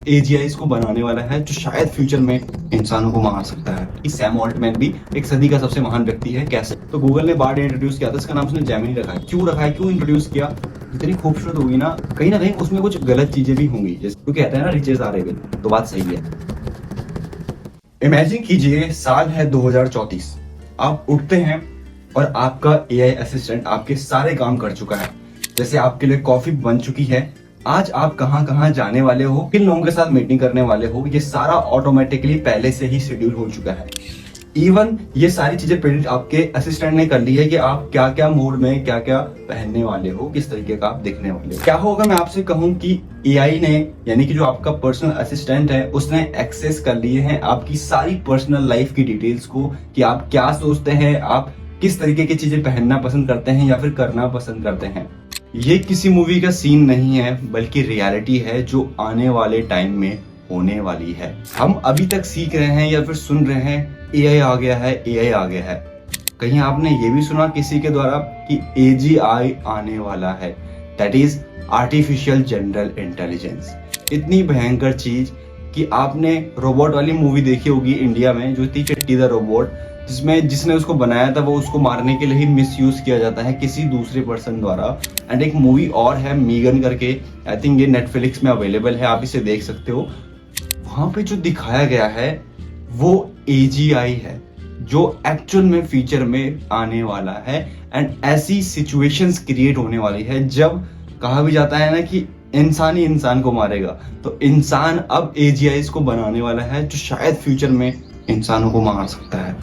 एजीआईज को बनाने वाला है जो शायद फ्यूचर में इंसानों को मार सकता है। सैम ऑल्टमैन भी एक सदी का सबसे महान व्यक्ति है। कैसे? तो गूगल ने बार्ड इंट्रोड्यूस किया था, इसका नाम उसने जेमिनी रखा है। क्यों रखा है, क्यों इंट्रोड्यूस किया? इतनी खूबसूरत होगी ना, कहीं ना कहीं उसमें कुछ गलत चीजें भी होंगी, जैसे तो कहते हैं ना रिचेज आर एविल, तो बात सही है। इमेजिन कीजिए साल है 2034, आप उठते हैं और आपका एआई असिस्टेंट आपके सारे काम कर चुका है। जैसे आपके लिए कॉफी बन चुकी है, आज आप कहां कहां जाने वाले हो, किन लोगों के साथ मीटिंग करने वाले हो, ये सारा ऑटोमेटिकली पहले से ही शेड्यूल हो चुका है। इवन ये सारी चीजें प्रिडिक्ट आपके असिस्टेंट ने कर ली है कि आप क्या क्या मूड में क्या क्या पहनने वाले हो, किस तरीके का आप दिखने वाले हो। क्या होगा मैं आपसे कहूं कि एआई ने, यानी कि जो आपका पर्सनल असिस्टेंट है, उसने एक्सेस कर लिए हैं आपकी सारी पर्सनल लाइफ की डिटेल्स को, कि आप क्या सोचते हैं, आप किस तरीके की चीजें पहनना पसंद करते हैं या फिर करना पसंद करते हैं। ये किसी मूवी का सीन नहीं है, बल्कि रियलिटी है जो आने वाले टाइम में होने वाली है। हम अभी तक सीख रहे हैं या फिर सुन रहे हैं एआई आ गया है, एआई आ गया है। कहीं आपने ये भी सुना किसी के द्वारा कि एजीआई आने वाला है, that is artificial general intelligence. इतनी भयंकर चीज कि आपने रोबोट वाली मूवी देखी होगी इंडिया में, जो थी चिट्टी द रोबोट, जिसमें जिसने उसको बनाया था वो उसको मारने के लिए ही मिसयूज किया जाता है किसी दूसरे पर्सन द्वारा। एंड एक मूवी और है मीगन करके, आई थिंक ये नेटफ्लिक्स में अवेलेबल है, आप इसे देख सकते हो। वहां पे जो दिखाया गया है वो एजीआई है जो एक्चुअल में फ्यूचर में आने वाला है। एंड ऐसी सिचुएशंस क्रिएट होने वाली है जब कहा भी जाता है ना कि इंसान ही इंसान को मारेगा, तो इंसान अब एजीआईज को बनाने वाला है जो शायद फ्यूचर में इंसानों को मार सकता है।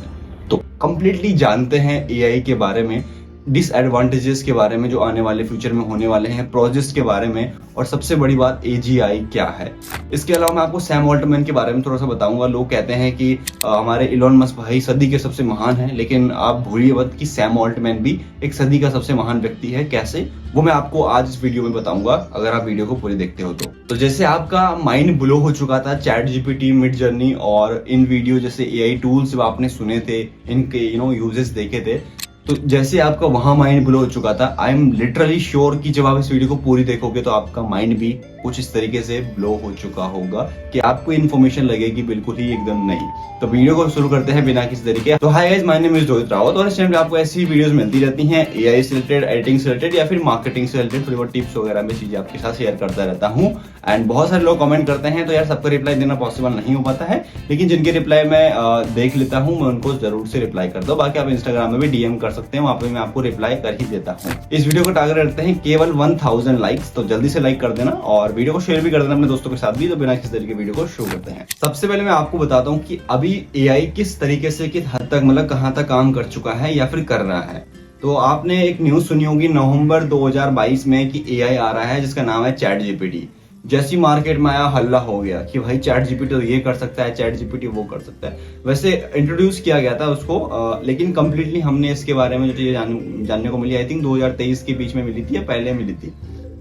तो कंप्लीटली जानते हैं एआई के बारे में, डिसएडवांटेजेस के बारे में जो आने वाले फ्यूचर में होने वाले हैं, प्रोजेक्ट्स के बारे में, और सबसे बड़ी बात एजीआई क्या है। इसके अलावा मैं आपको सैम ऑल्टमैन के बारे में थोड़ा सा बताऊंगा। लोग कहते हैं कि हमारे इलॉन मस्क भाई सदी के सबसे महान हैं, लेकिन आप भूलिए मत कि सैम ऑल्टमैन भी एक सदी का सबसे महान व्यक्ति है। कैसे, वो मैं आपको आज इस वीडियो में बताऊंगा, अगर आप वीडियो को पूरी देखते हो तो जैसे आपका माइंड ब्लो हो चुका था चैट जीपीटी, मिड जर्नी और इन वीडियो जैसे एआई टूल्स जब आपने सुने थे, इनके यूजेस देखे थे, तो जैसे आपका वहां माइंड ब्लो हो चुका था, आई एम लिटरली श्योर कि जब आप इस वीडियो को पूरी देखोगे तो आपका माइंड भी कुछ इस तरीके से ब्लो हो चुका होगा कि आपको इन्फॉर्मेशन लगेगी बिल्कुल ही एकदम नहीं। तो वीडियो को शुरू करते हैं बिना किसी तरीके। तो hi guys, my name is Rohit Rawat और इस चैनल पे आपको ऐसी वीडियोस मिलती रहती हैं एआई से रिलेटेड, एडिटिंग से रिलेटेड या फिर मार्केटिंग से रिलेटेड, थोड़ी बहुत टिप्स वगैरह में चीजें आपके साथ शेयर करता रहता हूँ। एंड बहुत सारे लोग कमेंट करते हैं, तो यार सबको रिप्लाई देना पॉसिबल नहीं हो पाता है, लेकिन जिनके रिप्लाई मैं देख लेता हूँ मैं उनको जरूर से रिप्लाई कर दो। बाकी आप इंस्टाग्राम में भी डीएम कर सकते हैं, वहां पे मैं आपको रिप्लाई कर ही देता हूँ। इस वीडियो को टारगेट रखते हैं केवल 1000 लाइक्स, तो जल्दी से लाइक कर देना और वीडियो को शेयर भी कर देना अपने दोस्तों के साथ भी। तो बिना किसी तरीके वीडियो को शुरू करते हैं। सबसे पहले मैं आपको बताता हूँ कि अभी एआई किस तरीके से, किस हद तक, मतलब कहां तक काम कर चुका है या फिर कर रहा है। तो आपने एक न्यूज सुनी होगी नवंबर 2022 में कि एआई आ रहा है जिसका नाम है चैट जीपीटी। जैसी मार्केट में आया हल्ला हो गया कि भाई चैट जीपीटी तो ये कर सकता है, चैट जीपीटी वो कर सकता है। वैसे इंट्रोड्यूस किया गया था उसको, लेकिन कंप्लीटली हमने इसके बारे में जो चीजें जानने को मिली, आई थिंक 2023 के बीच में मिली थी या पहले मिली थी,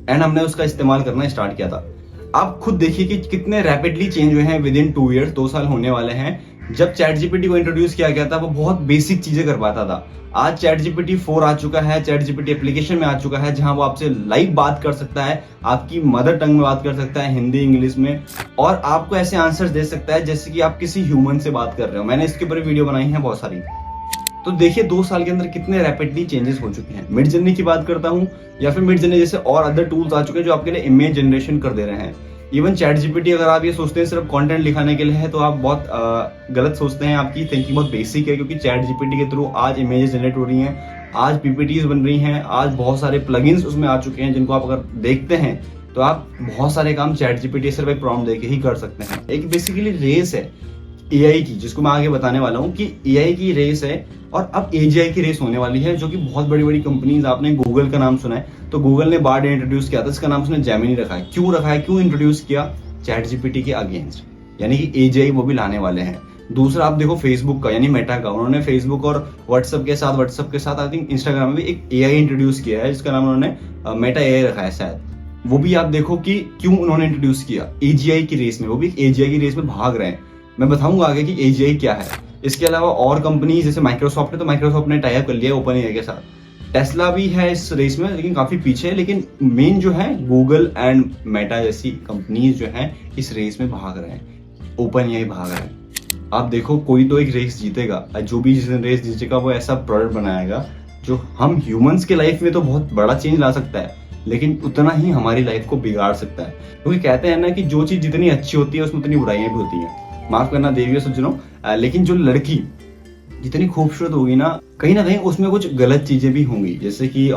एंड हमने उसका इस्तेमाल करना स्टार्ट किया था। आप खुद देखिए कि कितने रैपिडली चेंज हुए हैं विद इन 2 ईयर्स, 2 साल होने वाले हैं। जब चैट जीपीटी को इंट्रोड्यूस किया गया था वो बहुत बेसिक चीजें कर पाता था। आज चैट जीपीटी 4 आ चुका है, चैट जीपीटी एप्लीकेशन में आ चुका है, जहां वो आपसे लाइव बात कर सकता है, आपकी मदर टंग में बात कर सकता है, हिंदी इंग्लिश में, और आपको ऐसे आंसर्स दे सकता है जैसे कि आप किसी ह्यूमन से बात कर रहे हो। मैंने इसके ऊपर वीडियो बनाई है बहुत सारी। तो देखिए 2 साल के अंदर कितने रैपिडली चेंजेस हो चुके हैं। मिड जर्नी की बात करता हूँ या फिर मिड जर्नी जैसे और अदर टूल्स आ चुके हैं जो आपके लिए इमेज जनरेशन कर दे रहे हैं। इवन चैट जीपीटी, अगर आप ये सोचते हैं सिर्फ कंटेंट लिखाने के लिए है, तो आप बहुत गलत सोचते हैं। आपकी थिंकिंग बहुत बेसिक है, क्योंकि चैट जीपीटी के थ्रू आज इमेजेस जनरेट हो रही हैं, आज पीपीटीज बन रही हैं, आज बहुत सारे प्लगइन्स उसमें आ चुके हैं जिनको आप अगर देखते हैं तो आप बहुत सारे काम चैट जीपीटी सिर्फ एक प्रॉम्प्ट देके ही कर सकते हैं। एक बेसिकली रेस है एआई की, जिसको मैं आगे बताने वाला हूँ कि एआई की रेस है और अब एजीआई की रेस होने वाली है, जो कि बहुत बड़ी बड़ी कंपनीज, आपने गूगल का नाम सुना है, तो गूगल ने बार्ड इंट्रोड्यूस किया था, इसका नाम उसने जेमिनी रखा है। क्यों रखा है, क्यों इंट्रोड्यूस किया? चैट जीपीटी के अगेंस्ट, यानी कि एजीआई वो भी लाने वाले हैं। दूसरा आप देखो फेसबुक का, यानी मेटा का, उन्होंने फेसबुक और व्हाट्सएप के साथ आई थिंक इंस्टाग्राम में भी एक एआई इंट्रोड्यूस किया है, जिसका नाम उन्होंने मेटा एआई रखा है शायद। वो भी आप देखो कि क्यों उन्होंने इंट्रोड्यूस किया, एजीआई की रेस में, वो भी एजीआई की रेस में भाग रहे हैं। मैं बताऊंगा आगे कि एजीआई क्या है। इसके अलावा और कंपनी जैसे माइक्रोसॉफ्ट है, तो माइक्रोसॉफ्ट ने टाई अप कर लिया ओपन एआई के साथ। टेस्ला भी है इस रेस में, लेकिन काफी पीछे है। लेकिन मेन जो है गूगल एंड मेटा जैसी कंपनीज जो हैं इस रेस में भाग रहे हैं, ओपन एआई भाग रहा है। आप देखो कोई तो एक रेस जीतेगा, जो भी जिस रेस जीतेगा वो ऐसा प्रोडक्ट बनाएगा जो हम ह्यूमंस के लाइफ में तो बहुत बड़ा चेंज ला सकता है, लेकिन उतना ही हमारी लाइफ को बिगाड़ सकता है। क्योंकि कहते हैं ना कि जो चीज जितनी अच्छी होती है उसमें उतनी बुराइयां भी होती हैं। माफ करना देवियों सज्जनों, लेकिन जो लड़की जितनी खूबसूरत होगी ना कहीं उसमें कुछ गलत चीजें भी होंगी, जैसे कि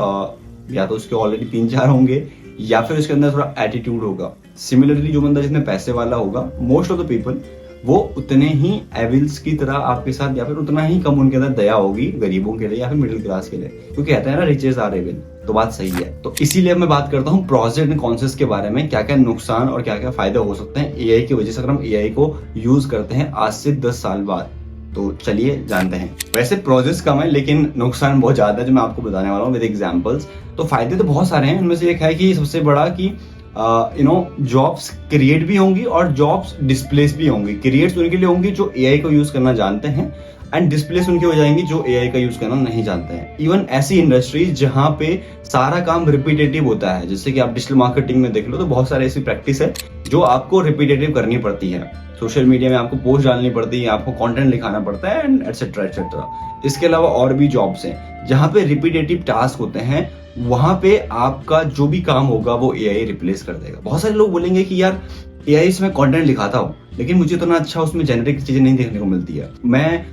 या तो उसके ऑलरेडी 3-4 होंगे या फिर उसके अंदर थोड़ा एटीट्यूड होगा। सिमिलरली जो बंदा जितने पैसे वाला होगा, मोस्ट ऑफ द पीपल वो उतने ही एविल्स की तरह आपके साथ, या फिर उतना ही कम उनके अंदर दया होगी गरीबों के लिए या फिर मिडिल क्लास के लिए। क्योंकि कहते हैं ना रिचेस आर एविल, तो बात सही है। तो इसीलिए मैं बात करता हूँ प्रोस एंड कॉन्स के बारे में, क्या क्या नुकसान और क्या क्या फायदे हो सकते हैं एआई की वजह से अगर हम एआई को यूज करते हैं आज से 10 साल बाद। तो चलिए जानते हैं। वैसे प्रोजेस कम है लेकिन नुकसान बहुत ज्यादा है जो मैं आपको बताने वाला हूँ विद एग्जांपल्स। तो फायदे तो बहुत सारे हैं, उनमें से एक है कि सबसे बड़ा कि जॉब्स क्रिएट भी होंगी और जॉब्स डिस्प्लेस भी होंगी। क्रिएट्स उनके लिए होंगी जो एआई को यूज करना जानते हैं, एंड डिस्प्लेस उनके हो जाएंगी जो एआई का यूज करना नहीं जानते हैं। इवन ऐसी इंडस्ट्रीज जहां पे सारा काम रिपीटेटिव होता है, जैसे कि आप डिजिटल मार्केटिंग में देख लो तो बहुत सारी ऐसी प्रैक्टिस है जो आपको रिपीटेटिव करनी पड़ती है। सोशल मीडिया में आपको पोस्ट डालनी पड़ती है, आपको कंटेंट लिखाना पड़ता है, एंड एटसेट्रा एटसेट्रा। इसके अलावा और भी जॉब्स हैं जहां पे रिपीटेटिव टास्क होते हैं, वहां पे आपका जो भी काम होगा वो एआई रिप्लेस कर देगा। बहुत सारे लोग बोलेंगे कि यार एआई से मैं कंटेंट लिखाता हूँ लेकिन मुझे इतना अच्छा उसमें जेनरिक चीजें नहीं देखने को मिलती है। मैं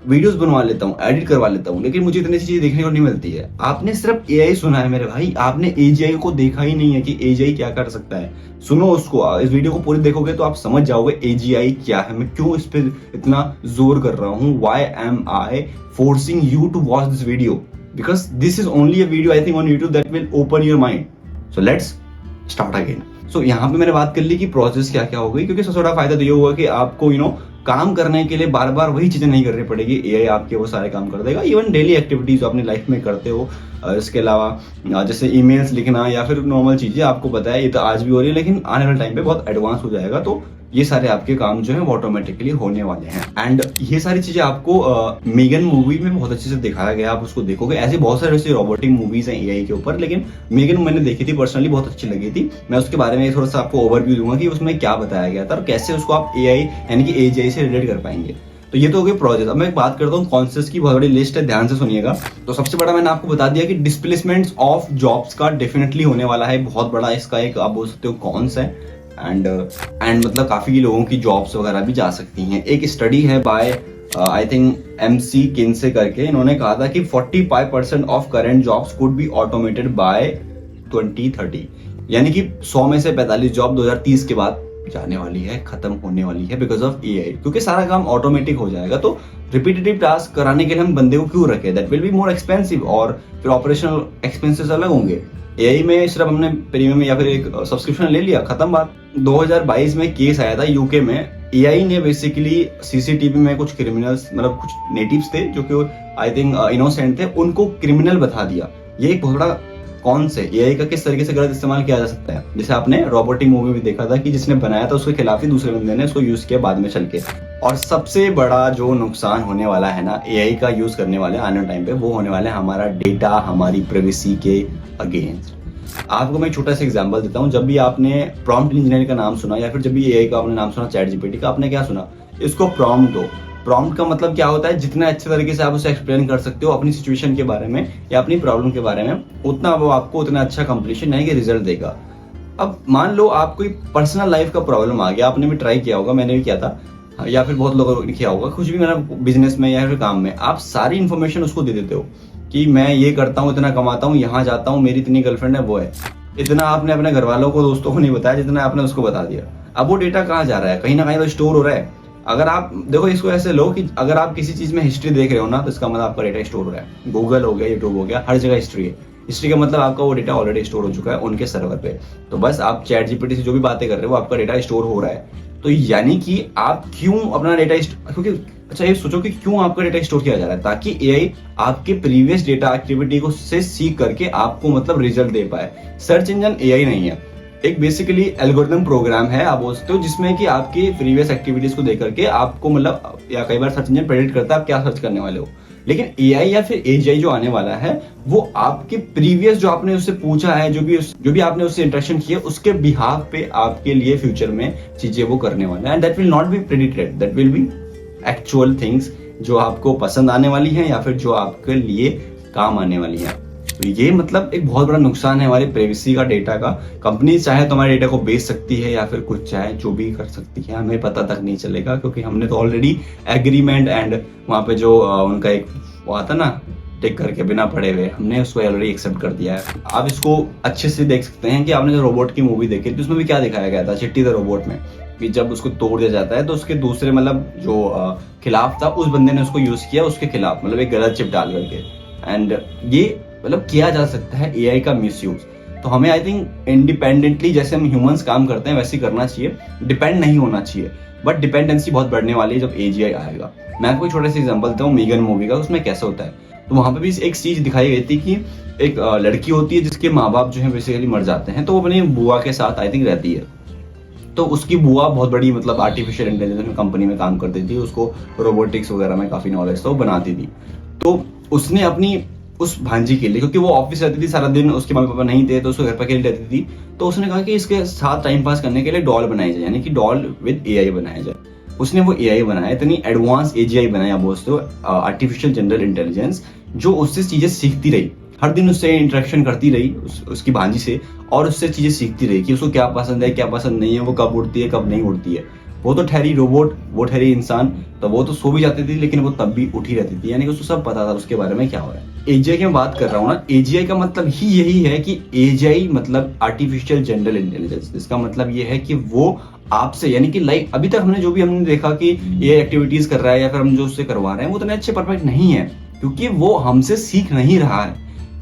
वीडियोस बनवा लेता हूँ, एडिट करवा लेता हूँ, लेकिन मुझे इतनी चीजें देखने को नहीं मिलती है। आपने सिर्फ एआई सुना है मेरे भाई, आपने एजीआई को देखा ही नहीं है कि एजीआई क्या कर सकता है। सुनो उसको, इस वीडियो को पूरी देखोगे तो आप समझ जाओगे एजीआई क्या है, मैं क्यों इस पे इतना जोर कर रहा हूँ। Why am I forcing you to watch this video, because this is only a video I think on YouTube that will open your mind. So let's start again. So यहाँ पे मैंने बात कर ली कि प्रोसेस क्या क्या हो गई, क्योंकि सबसे बड़ा फायदा तो ये हुआ कि आपको काम करने के लिए बार बार वही चीजें नहीं करनी पड़ेगी, एआई आपके वो सारे काम कर देगा। इवन डेली एक्टिविटीज जो अपनी लाइफ में करते हो, इसके अलावा जैसे ईमेल्स लिखना या फिर नॉर्मल चीजें, आपको पता है ये तो आज भी हो रही है लेकिन आने वाले टाइम पे बहुत एडवांस हो जाएगा। तो ये सारे आपके काम जो है वो ऑटोमेटिकली होने वाले हैं। एंड ये सारी चीजें आपको मेगन मूवी में बहुत अच्छे से दिखाया गया, आप उसको देखोगे। ऐसे बहुत सारे ऐसे रोबोटिक मूवीज हैं एआई के ऊपर, लेकिन मेगन मैंने देखी थी, पर्सनली बहुत अच्छी लगी थी। मैं उसके बारे में थोड़ा सा आपको ओवरव्यू दूंगा कि उसमें क्या बताया गया था और कैसे उसको आप एआई यानी कि एजीआई से रिलेट कर पाएंगे। तो ये तो हो गए प्रोजेक्ट। अब मैं बात करता हूँ कॉन्सेप्ट्स की, बहुत बड़ी लिस्ट है, ध्यान से सुनिएगा। तो सबसे बड़ा मैंने आपको बता दिया कि डिस्प्लेसमेंट ऑफ जॉब्स का डेफिनेटली होने वाला है, बहुत बड़ा इसका एक आप बोल सकते हो कॉन्स है। एंड मतलब काफी लोगों की जॉब्स वगैरह भी जा सकती हैं। एक स्टडी है by I think McKinsey करके, इन्होंने कहा था कि 45% of current jobs could be automated by 2030, यानी कि 100 में से 45 जॉब 2030 के बाद जाने वाली है, खत्म होने वाली है बिकॉज ऑफ एआई। क्योंकि सारा काम ऑटोमेटिक हो जाएगा, तो रिपीटेटिव टास्क कराने के लिए हम बंदे को क्यों रखें, that will be more expensive, और फिर ऑपरेशनल एक्सपेंसेस अलग होंगे। एआई में सिर्फ हमने प्रीमियम या फिर एक सब्सक्रिप्शन ले लिया, खत्म बात। 2022 में केस आया था यूके में, एआई ने बेसिकली सीसीटीवी में कुछ क्रिमिनल्स, मतलब कुछ नेटिव्स थे जो कि आई थिंक इनोसेंट थे, उनको क्रिमिनल बता दिया। ये एक बहुत बड़ा कौन से एआई का किस तरीके से गलत इस्तेमाल किया जा सकता है। जैसे आपने रोबोटिक मूवी में देखा था कि जिसने बनाया था उसके खिलाफ ही दूसरे बंदे ने उसको यूज किया बाद में चल के। और सबसे बड़ा जो नुकसान होने वाला है ना एआई का यूज करने वाले आने टाइम पे, वो होने वाला है हमारा डेटा, हमारी प्राइवेसी के अगेंस्ट। आपको मैं एक छोटा सा एग्जांपल देता हूँ। जब भी आपने प्रॉम्प्ट इंजीनियर का नाम सुना या फिर जब भी एआई का आपने नाम सुना, चैट जीपीटी का, आपने क्या सुना, इसको प्रॉम्प्ट दो। प्रॉम्प्ट का मतलब क्या होता है, जितना अच्छे तरीके से आप उसे एक्सप्लेन कर सकते हो अपनी सिचुएशन के बारे में या अपनी प्रॉब्लम के बारे में, उतना वो आपको उतना अच्छा कंप्लीशन यानी कि रिजल्ट देगा। अब मान लो आप कोई पर्सनल लाइफ का प्रॉब्लम आ गया, आपने भी ट्राई किया होगा, मैंने भी किया था, या फिर बहुत लोगों ने किया होगा, कुछ भी मेरा बिजनेस में या फिर काम में, आप सारी इन्फॉर्मेशन उसको दे देते हो कि मैं ये करता हूँ, इतना कमाता हूँ, यहाँ जाता हूँ, मेरी इतनी गर्लफ्रेंड है, वो है। इतना आपने अपने घर वालों को, दोस्तों को नहीं बताया जितना आपने उसको बता दिया। अब वो डेटा कहाँ जा रहा है, कहीं ना कहीं तो स्टोर हो रहा है। अगर आप देखो इसको ऐसे लो कि अगर आप किसी चीज में हिस्ट्री देख रहे हो ना, तो इसका मतलब आपका डेटा स्टोर हो रहा है। गूगल हो गया, यूट्यूब हो गया, हर जगह हिस्ट्री है। हिस्ट्री का मतलब आपका वो डेटा ऑलरेडी स्टोर हो चुका है उनके सर्वर पे। तो बस आप चैट जीपीटी से जो भी बातें कर रहे हो आपका डेटा स्टोर हो रहा है। तो यानी कि आप क्यों अपना डेटा, क्योंकि अच्छा ये सोचो कि क्यों आपका डेटा स्टोर किया जा रहा है, ताकि एआई आपके प्रीवियस डेटा एक्टिविटी को से सीख करके आपको मतलब रिजल्ट दे पाए। सर्च इंजन एआई नहीं है, एक बेसिकली एल्गोरिथम प्रोग्राम है आप बोल सकते हो, जिसमें कि आपकी प्रीवियस एक्टिविटीज को देख करके आपको मतलब, या कई बार सर्च इंजन प्रेडिक्ट करता है आप क्या सर्च करने वाले हो। लेकिन एआई या फिर एजीआई जो आने वाला है वो आपके प्रीवियस जो आपने उससे पूछा है, जो भी आपने उससे इंटरेक्शन किया, उसके बिहाफ पे आपके लिए फ्यूचर में चीजें वो करने वाला है। And that will not be predicted, that will be actual things जो आपको पसंद आने वाली है या फिर जो आपके लिए काम आने वाली है। तो ये मतलब एक बहुत बड़ा नुकसान है हमारे प्राइवेसी का, डेटा का। कंपनी चाहे तो हमारे डेटा को बेच सकती है या फिर कुछ चाहे जो भी कर सकती है, हमें पता तक नहीं चलेगा, क्योंकि हमने तो ऑलरेडी एग्रीमेंट एंड वहां पे जो उनका एक वो आता ना टिक करके बिना पढ़े हुए, हमने उसको ऑलरेडी एक्सेप्ट कर दिया है। आप इसको अच्छे से देख सकते हैं कि आपने जो रोबोट की मूवी देखी थी उसमें भी क्या दिखाया गया था, चिट्टी द रोबोट में कि जब उसको तोड़ दिया जाता है तो उसके दूसरे मतलब जो खिलाफ था उस बंदे ने उसको यूज किया उसके खिलाफ, मतलब एक गलत चिप डाल करके। एंड ये मतलब किया जा सकता है एआई का मिसयूज। तो हमें आई थिंक इंडिपेंडेंटली जैसे हम ह्यूमंस काम करते हैं वैसे ही करना चाहिए, डिपेंड नहीं होना चाहिए। बट डिपेंडेंसी बहुत बढ़ने वाली है जब एजीआई आएगा। मैं आपको एक छोटा सा एग्जांपल देता हूँ मीगन मूवी का, उसमें कैसे होता है। तो वहां पे भी एक चीज दिखाई गई थी कि एक लड़की होती है जिसके माँ बाप जो है बेसिकली मर जाते हैं, तो वो अपनी बुआ के साथ आई थिंक रहती है। तो उसकी बुआ बहुत बड़ी मतलब आर्टिफिशियल इंटेलिजेंस कंपनी में काम करती थी, उसको रोबोटिक्स वगैरह में काफी नॉलेज था, वो बनाती थी। तो उसने अपनी उस भांजी के लिए, क्योंकि वो ऑफिस रहती थी सारा दिन, उसके मम्मी पापा नहीं थे तो उसको घर पर अकेले रहती थी, तो उसने कहा कि इसके साथ टाइम पास करने के लिए डॉल बनाई जाए, यानी कि डॉल विद एआई बनाया जाए। उसने वो एआई बनाया, इतनी एडवांस एजीआई बनाया, बोलते आर्टिफिशियल जनरल इंटेलिजेंस, जो उससे चीजें सीखती रही, हर दिन उससे इंटरेक्शन करती रही उसकी भांजी से, और उससे चीजें सीखती रही कि उसको क्या पसंद है क्या पसंद नहीं है, वो कब उड़ती है कब नहीं उड़ती है। वो तो ठहरी रोबोट, वो ठहरी इंसान, तो वो तो सो भी जाती थी लेकिन वो तब भी उठी रहती थी, यानी कि उसको सब पता था उसके बारे में क्या हो रहा है। एजीआई की मैं बात कर रहा हूँ ना, एजीआई का मतलब ही यही है कि एजीआई मतलब आर्टिफिशियल जनरल इंटेलिजेंस। इसका मतलब ये है कि वो आपसे, यानी कि लाइक अभी तक हमने देखा कि ये एक्टिविटीज कर रहा है या फिर हम जो उससे करवा रहे हैं वो इतने अच्छे परफेक्ट नहीं है, क्योंकि वो हमसे सीख नहीं रहा है,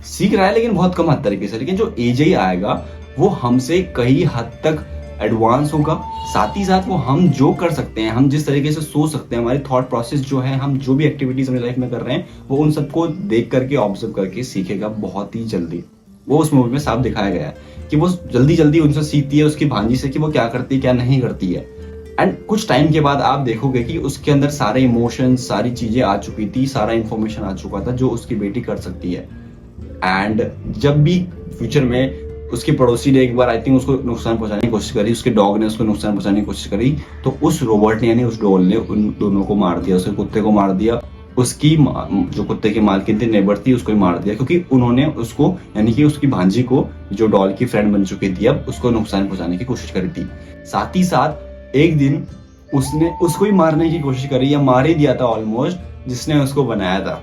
सीख रहा है लेकिन बहुत कम हद तरीके से। लेकिन जो एजीआई आएगा वो हमसे कई हद तक एडवांस होगा, साथ ही साथ वो हम जो कर सकते हैं, हम जिस तरीके से सोच सकते हैं, हमारी थॉट प्रोसेस जो है, हम जो भी एक्टिविटीज अपनी लाइफ में कर रहे हैं वो उन सबको देख करके ऑब्जर्व करके सीखेगा बहुत ही जल्दी। वो उस मूवी में साफ दिखाया गया है कि वो जल्दी जल्दी उनसे सीखती है उसकी भांजी से कि वो क्या करती है क्या नहीं करती है। एंड कुछ टाइम के बाद आप देखोगे कि उसके अंदर सारे इमोशंस, सारी चीजें आ चुकी थी, सारा इंफॉर्मेशन आ चुका था जो उसकी बेटी कर सकती है। एंड जब भी फ्यूचर में उसके पड़ोसी ने एक बार आई थिंक उसको नुकसान पहुंचाने की कोशिश करी, उसके डॉग ने उसको नुकसान पहुंचाने की कोशिश करी, तो उस रोबोट ने यानी उस डॉल ने उन दोनों को मार दिया, उसके कुत्ते को मार दिया, उसकी जो कुत्ते की मालकिन थी, नेबर थी, उसको ही मार दिया, क्योंकि उन्होंने उसको यानी कि उसकी भांजी को जो डॉल की फ्रेंड बन चुकी थी अब उसको नुकसान पहुंचाने की कोशिश करी थी। साथ ही साथ एक दिन उसने उसको ही मारने की कोशिश करी या मार ही दिया था ऑलमोस्ट, जिसने उसको बनाया था।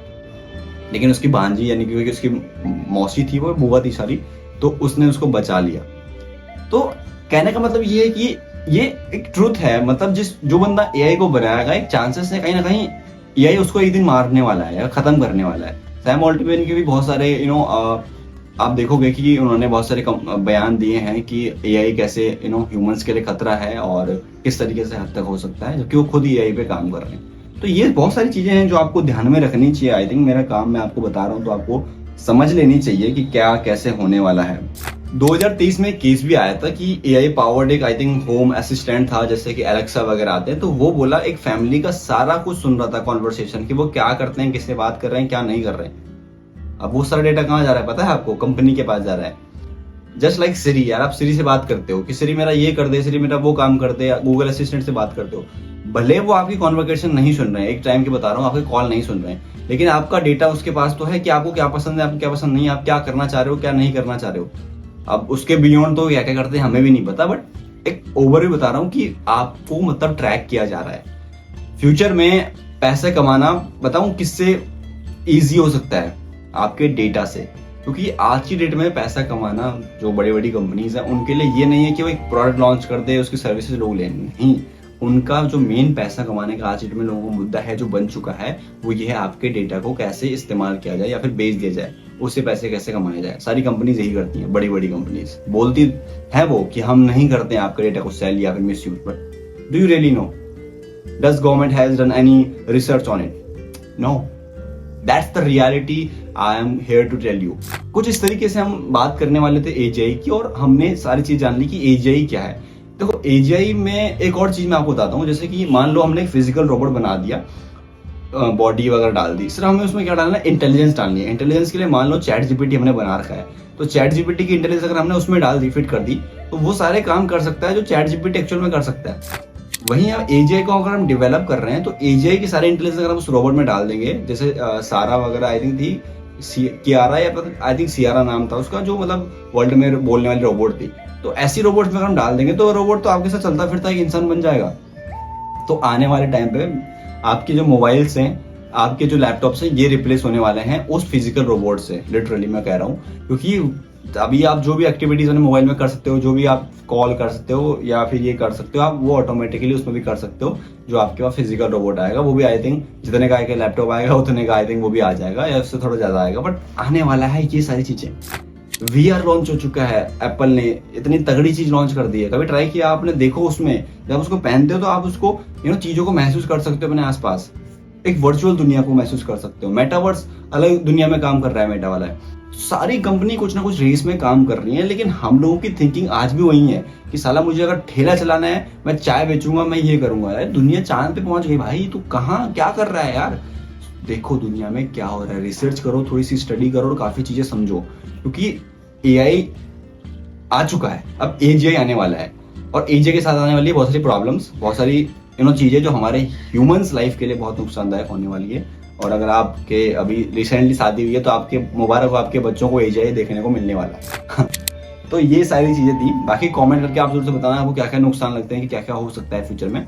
लेकिन उसकी भांजी यानी कि उसकी मौसी थी, वो बुआ थी सारी, तो उसने उसको बचा लिया। तो कहने का मतलब ये है कि ये एक ट्रूथ है, मतलब जो बंदा एआई को बनाएगा एक चांसेस है कहीं ना कहीं एआई उसको एक दिन मारने वाला है या खत्म करने वाला है। सैम ऑल्टमैन के भी बहुत सारे आप देखोगे कि उन्होंने बहुत सारे बयान दिए हैं कि एआई कैसे ह्यूमंस के लिए खतरा है और किस तरीके से हद तक हो सकता है, जबकि वो खुद एआई पे काम कर रहे हैं। तो ये बहुत सारी चीजें हैं जो आपको ध्यान में रखनी चाहिए। आई थिंक मेरा काम मैं आपको बता रहा हूँ तो आपको समझ लेनी चाहिए कि क्या कैसे होने वाला है। 2023 में केस भी आया था कि एआई पावर्ड एक आई थिंक होम असिस्टेंट था, जैसे कि एलेक्सा वगैरह आते हैं, तो वो बोला एक फैमिली का सारा कुछ सुन रहा था कॉन्वर्सेशन, कि वो क्या करते हैं, किससे बात कर रहे हैं, क्या नहीं कर रहे हैं। अब वो सारा डेटा कहाँ जा रहा है पता है आपको? कंपनी के पास जा रहा है। जस्ट लाइक सिरी, यार आप सिरी से बात करते हो कि सिरी मेरा ये कर दे, सिरी मेरा वो काम कर दे, गूगल असिस्टेंट से बात करते हो, भले वो आपकी कॉन्वर्सेशन नहीं सुन रहे हैं, एक टाइम की बता रहा हूँ, आपकी कॉल नहीं सुन रहे हैं, लेकिन आपका डेटा उसके पास तो है कि आपको क्या पसंद है, आपको क्या पसंद नहीं है, आप क्या करना चाह रहे हो, क्या नहीं करना चाह रहे हो। अब उसके बियॉन्ड तो क्या क्या करते हैं हमें भी नहीं पता, बट एक ओवरव्यू बता रहा हूँ कि आपको मतलब ट्रैक किया जा रहा है। फ्यूचर में पैसे कमाना बताऊं किससे ईजी हो सकता है? आपके डेटा से। क्योंकि आज की डेट में पैसा कमाना जो बड़ी बड़ी कंपनीज है उनके लिए ये नहीं है कि वो एक प्रोडक्ट लॉन्च कर दे, उसकी सर्विसेज लोग लें, नहीं। उनका जो मेन पैसा कमाने का आज की डेट में लोगों को मुद्दा है जो बन चुका है, वो ये है आपके डेटा को कैसे इस्तेमाल किया जाए या फिर बेच दिया जाए, उससे पैसे कैसे कमाए जाए। सारी कंपनीज यही करती हैं, बड़ी बड़ी कंपनीज बोलती है वो कि हम नहीं करते हैं आपके डेटा को सेल या फिर misuse, but do you really know? Does government has done any research on it? No. That's the reality I am here to tell you. कुछ इस तरीके से हम बात करने वाले थे एजीआई की, और हमने सारी चीज जान ली कि एजीआई क्या है। देखो एजीआई में एक और चीज मैं आपको बताता हूँ, जैसे कि मान लो हमने एक फिजिकल रोबोट बना दिया, बॉडी वगैरह डाल दी, सिर्फ हमें उसमें क्या डालना है, इंटेलिजेंस डालनी है। इंटेलिजेंस के लिए मान लो चैट जीपीटी हमने बना रखा है, तो चैट जीपीटी की इंटेलिजेंस अगर हमने उसमें डाल दी, फिट कर दी, तो वो सारे काम कर सकता है जो चैट जीपीटी एक्चुअल में कर सकता है। वहीं अब एजीआई को अगर हम डेवलप कर रहे हैं, तो एजीआई की सारे इंटेलिजेंस अगर हम उस रोबोट में डाल देंगे, जैसे सारा वगैरह आई थिंक थी, कियारा या आई थिंक सियारा नाम था उसका, जो मतलब वर्ल्ड में बोलने वाली रोबोट थी। तो ऐसी रोबोट में अगर हम डाल देंगे तो रोबोट तो आपके साथ चलता फिरता एक इंसान बन जाएगा। तो आने वाले टाइम पे आपके जो मोबाइल्स हैं, आपके जो लैपटॉप्स हैं, ये रिप्लेस होने वाले हैं उस फिजिकल रोबोट से, लिटरली मैं कह रहा हूँ। क्योंकि अभी आप जो भी एक्टिविटीज अपने मोबाइल में कर सकते हो, जो भी आप कॉल कर सकते हो या फिर ये कर सकते हो, आप वो ऑटोमेटिकली उसमें भी कर सकते हो। जो आपके पास फिजिकल रोबोट आएगा वो भी आई थिंक जितने का एक लैपटॉप आएगा उतने का आई थिंक वो भी आ जाएगा, या उससे थोड़ा ज्यादा आएगा। बट आने वाला है ये सारी चीजें। VR लॉन्च हो चुका है, एप्पल ने इतनी तगड़ी चीज लॉन्च कर दी है। कभी ट्राई किया आपने? देखो उसमें जब उसको पहनते हो तो आप उसको चीजों को महसूस कर सकते हो अपने आसपास, एक वर्चुअल दुनिया को महसूस कर सकते हो। मेटावर्स अलग दुनिया में काम कर रहा है, मेटा वाला है। सारी कंपनी कुछ ना कुछ रेस में काम कर रही है, लेकिन हम लोगों की थिंकिंग आज भी वही है कि साला मुझे अगर ठेला चलाना है, मैं चाय बेचूंगा, मैं ये करूंगा। यार दुनिया चांद पे पहुंच गई भाई, तू कहाँ क्या कर रहा है यार? देखो दुनिया में क्या हो रहा है, रिसर्च करो, थोड़ी सी स्टडी करो और काफी चीजें समझो। क्योंकि एआई आ चुका है, अब एजीआई आने वाला है, और एजीआई के साथ आने वाली है बहुत सारी प्रॉब्लम्स, बहुत सारी चीजें जो हमारे ह्यूमंस लाइफ के लिए बहुत नुकसानदायक होने वाली है। और अगर आपके अभी रिसेंटली शादी हुई है तो आपके मुबारक हो, आपके बच्चों को एजीआई देखने को मिलने वाला है। तो ये सारी चीजें थी। बाकी कमेंट करके आप जरूर से बताना आपको क्या क्या नुकसान लगते हैं, कि क्या क्या हो सकता है फ्यूचर में।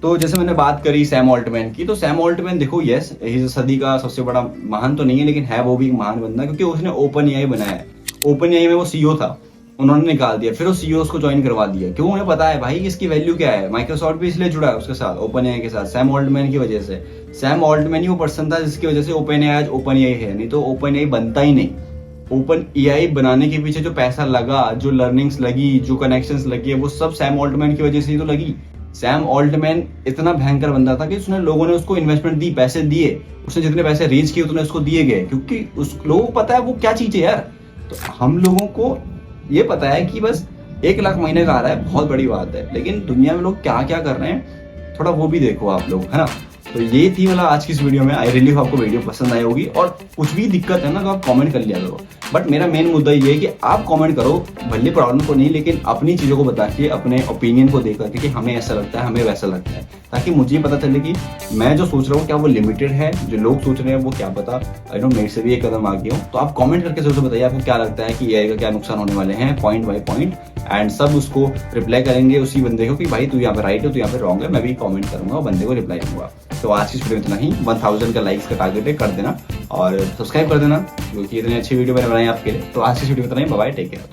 तो जैसे मैंने बात करी सैम ऑल्टमैन की, तो सैम ऑल्टमैन देखो यस इस सदी का सबसे बड़ा महान तो नहीं है, लेकिन है वो भी एक महान बंदा, क्योंकि उसने ओपन एआई बनाया है। ओपन एआई में वो सीईओ था, उन्होंने निकाल दिया, फिर वो सीईओ उसको ज्वाइन करवा दिया। क्यों? उन्हें पता है भाई इसकी वैल्यू क्या है। माइक्रोसॉफ्ट भी इसलिए जुड़ा है उसके साथ, ओपन एआई के साथ, सैम ऑल्टमैन की वजह से। सैम ऑल्टमैन ही वो पर्सन था जिसकी वजह से ओपन एआई आज ओपन एआई है, नहीं तो ओपन एआई बनता ही नहीं। ओपन एआई बनाने के पीछे जो पैसा लगा, जो लर्निंग्स लगी, जो कनेक्शंस लगी, वो सब सैम ऑल्टमैन की वजह से ही तो लगी। सैम ऑल्टमैन इतना भयंकर बंदा था कि उसने लोगों ने उसको इन्वेस्टमेंट दी, पैसे दिए, उसने जितने पैसे रेज किए उतने उसको दिए गए, क्योंकि उस लोगों को पता है वो क्या चीज है यार। तो हम लोगों को ये पता है कि बस 1 लाख महीने का आ रहा है, बहुत बड़ी बात है, लेकिन दुनिया में लोग क्या क्या कर रहे हैं थोड़ा वो भी देखो आप लोग, है ना। तो ये थी मतलब आज की इस वीडियो में। आई रियली होप आपको वीडियो पसंद आई होगी, और कुछ भी दिक्कत है ना तो आप कमेंट कर लिया करो। बट मेरा मेन मुद्दा ये है कि आप कमेंट करो, भले प्रॉब्लम को नहीं, लेकिन अपनी चीजों को बता के, अपने ओपिनियन को देकर के कि हमें ऐसा लगता है, हमें वैसा लगता है, ताकि मुझे पता चले कि मैं जो सोच रहा हूँ क्या वो लिमिटेड है, जो लोग सोच रहे हैं वो क्या पता आई नो मेरे से भी एक कदम आगे हो। तो आप कमेंट करके जरूर बताइए आपको क्या लगता है कि एआई का क्या नुकसान होने वाले हैं, पॉइंट बाय पॉइंट, एंड सब उसको रिप्लाई करेंगे उसी बंदे को कि भाई तू यहाँ पे राइट है, तू यहाँ पे रॉन्ग है। मैं भी कमेंट करूंगा, बंदे को रिप्लाई दूंगा। तो आज की वीडियो में इतना ही। 1000 का लाइक्स का टारगेट है, कर देना और सब्सक्राइब कर देना, क्योंकि इतनी अच्छी वीडियो मैंने बनाई आपके लिए। तो आज की वीडियो में इतना ही। Bye bye, take care.